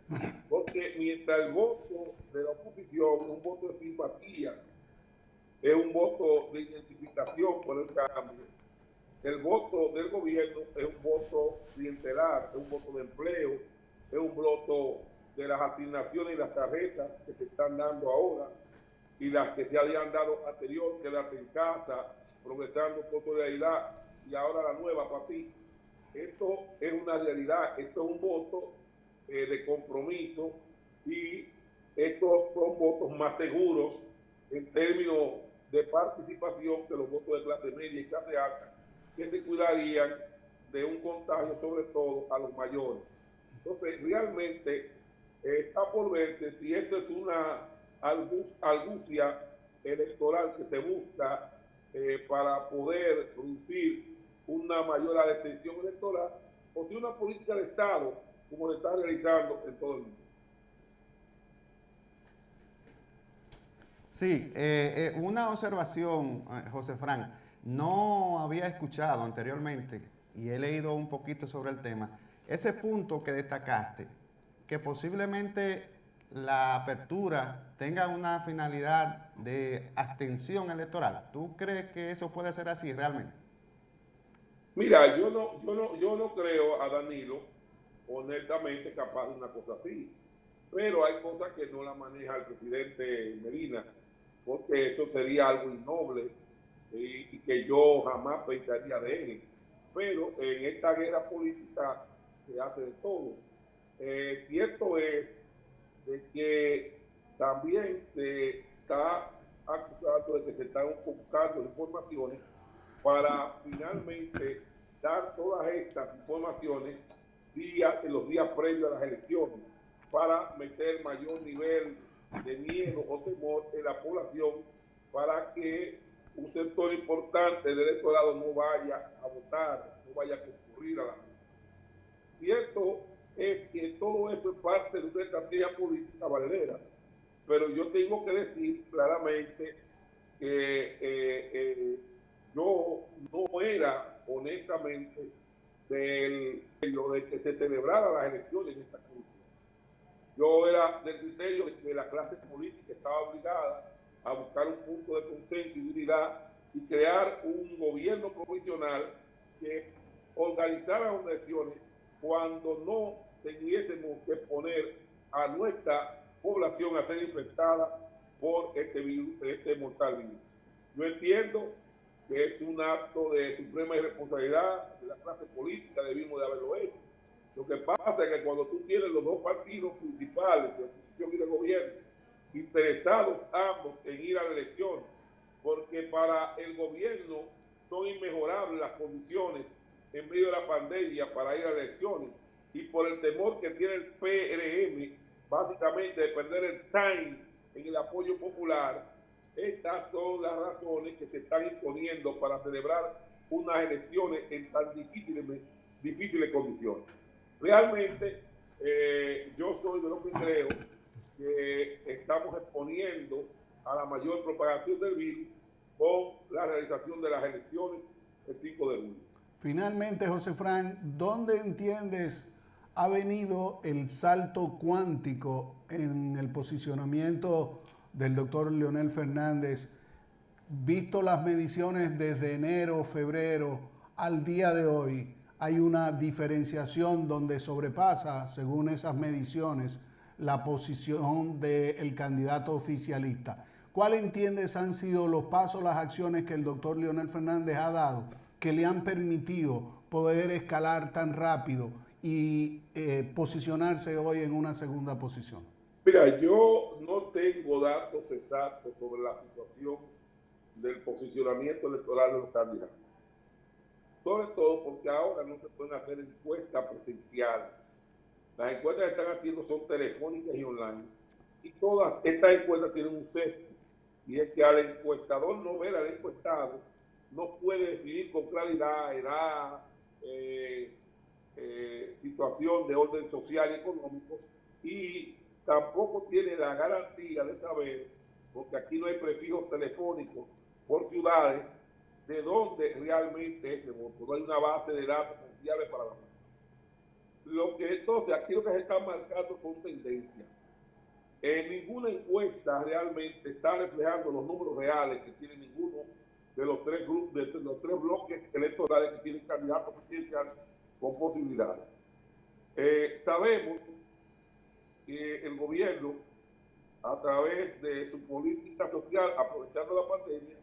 Porque mientras el voto de la oposición es un voto de simpatía, es un voto de identificación por el cambio, el voto del gobierno es un voto clientelar, es un voto de empleo, es un voto de las asignaciones y las tarjetas que se están dando ahora y las que se habían dado anterior, quédate en casa, progresando por solidaridad, y ahora la nueva para ti. Esto es una realidad, esto es un voto de compromiso y estos son votos más seguros en términos de participación que los votos de clase media y clase alta, que se cuidarían de un contagio, sobre todo a los mayores. Entonces, realmente está por verse si esta es una argucia electoral que se busca para poder producir una mayor adhesión electoral, o si una política de Estado, como se está realizando en todo el mundo. Sí, una observación, José Fran. No había escuchado anteriormente, y he leído un poquito sobre el tema, ese punto que destacaste, que posiblemente la apertura tenga una finalidad de abstención electoral. ¿Tú crees que eso puede ser así realmente? Mira, yo no creo a Danilo honestamente capaz de una cosa así, pero hay cosas que no la maneja el presidente Medina, porque eso sería algo innoble y que yo jamás pensaría de él. Pero en esta guerra política se hace de todo. Cierto es de que también se está acusando de que se están buscando informaciones para finalmente dar todas estas informaciones en los días previos a las elecciones, para meter mayor nivel de miedo o temor en la población, para que un sector importante del electorado no vaya a votar, no vaya a concurrir a la votación. Cierto es que todo eso es parte de una estrategia política valedera. Pero yo tengo que decir claramente que yo no era, honestamente, de que se celebraran las elecciones en esta comisión. Yo era del criterio de que la clase política estaba obligada a buscar un punto de consenso y unidad y crear un gobierno provisional que organizara las elecciones cuando no tuviésemos que poner a nuestra población a ser infectada por este virus, este mortal virus. Yo entiendo que es un acto de suprema irresponsabilidad de la clase política, debimos de haberlo hecho. Lo que pasa es que cuando tú tienes los dos partidos principales de oposición y de gobierno interesados ambos en ir a la elección, porque para el gobierno son inmejorables las condiciones en medio de la pandemia para ir a elecciones, y por el temor que tiene el PRM, básicamente de perder el time en el apoyo popular, estas son las razones que se están imponiendo para celebrar unas elecciones en tan difíciles condiciones. Realmente, yo soy de los que creo que estamos exponiendo a la mayor propagación del virus con la realización de las elecciones el 5 de julio. Finalmente, José Fran, ¿dónde entiendes ha venido el salto cuántico en el posicionamiento del doctor Leonel Fernández, visto las mediciones desde enero, febrero al día de hoy? Hay una diferenciación donde sobrepasa, según esas mediciones, la posición del candidato oficialista. ¿Cuál entiendes han sido los pasos, las acciones que el doctor Leonel Fernández ha dado que le han permitido poder escalar tan rápido y posicionarse hoy en una segunda posición? Mira, yo no tengo datos exactos sobre la situación del posicionamiento electoral de los candidatos. Sobre todo porque ahora no se pueden hacer encuestas presenciales. Las encuestas que están haciendo son telefónicas y online. Y todas estas encuestas tienen un sesgo. Y es que al encuestador no ver al encuestado, no puede decidir con claridad edad, situación de orden social y económico, y tampoco tiene la garantía de saber, porque aquí no hay prefijos telefónicos por ciudades, de dónde realmente es ese voto. No hay una base de datos confiable para la voto. Entonces, aquí lo que se está marcando son tendencias. Ninguna encuesta realmente está reflejando los números reales que tiene ninguno de los tres grupos, de los tres bloques electorales que tienen candidatos presidenciales con posibilidades. Sabemos que el gobierno, a través de su política social, aprovechando la pandemia,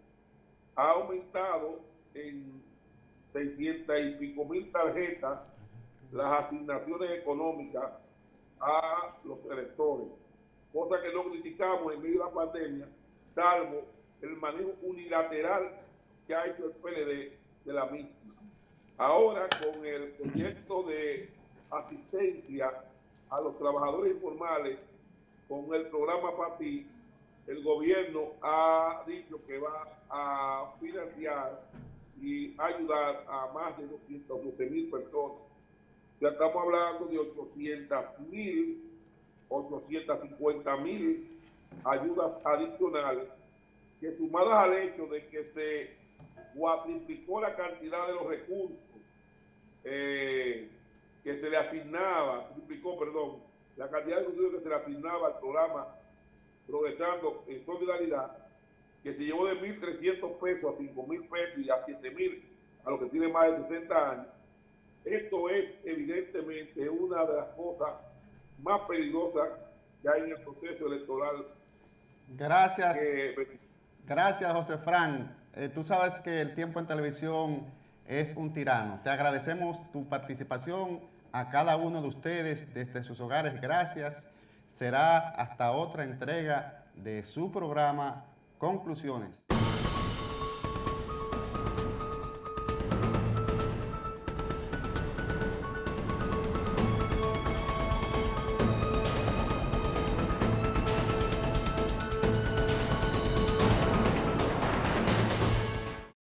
ha aumentado en 600 y pico mil tarjetas las asignaciones económicas a los electores, cosa que no criticamos en medio de la pandemia, salvo el manejo unilateral que ha hecho el PLD de la misma. Ahora, con el proyecto de asistencia a los trabajadores informales, con el programa PAPI, el gobierno ha dicho que va a financiar y ayudar a más de 212.000 personas. O sea, estamos hablando de 850.000 ayudas adicionales, que sumadas al hecho de que se cuadriplicó la cantidad de los recursos que se le asignaba, la cantidad de recursos que se le asignaba al programa Progresando en Solidaridad, que se llevó de 1.300 pesos a 5.000 pesos y a 7.000 a los que tienen más de 60 años. Esto es evidentemente una de las cosas más peligrosas que hay en el proceso electoral. Gracias. Gracias, José Fran. Tú sabes que el tiempo en televisión es un tirano. Te agradecemos tu participación a cada uno de ustedes desde sus hogares. Gracias. Será hasta otra entrega de su programa Conclusiones.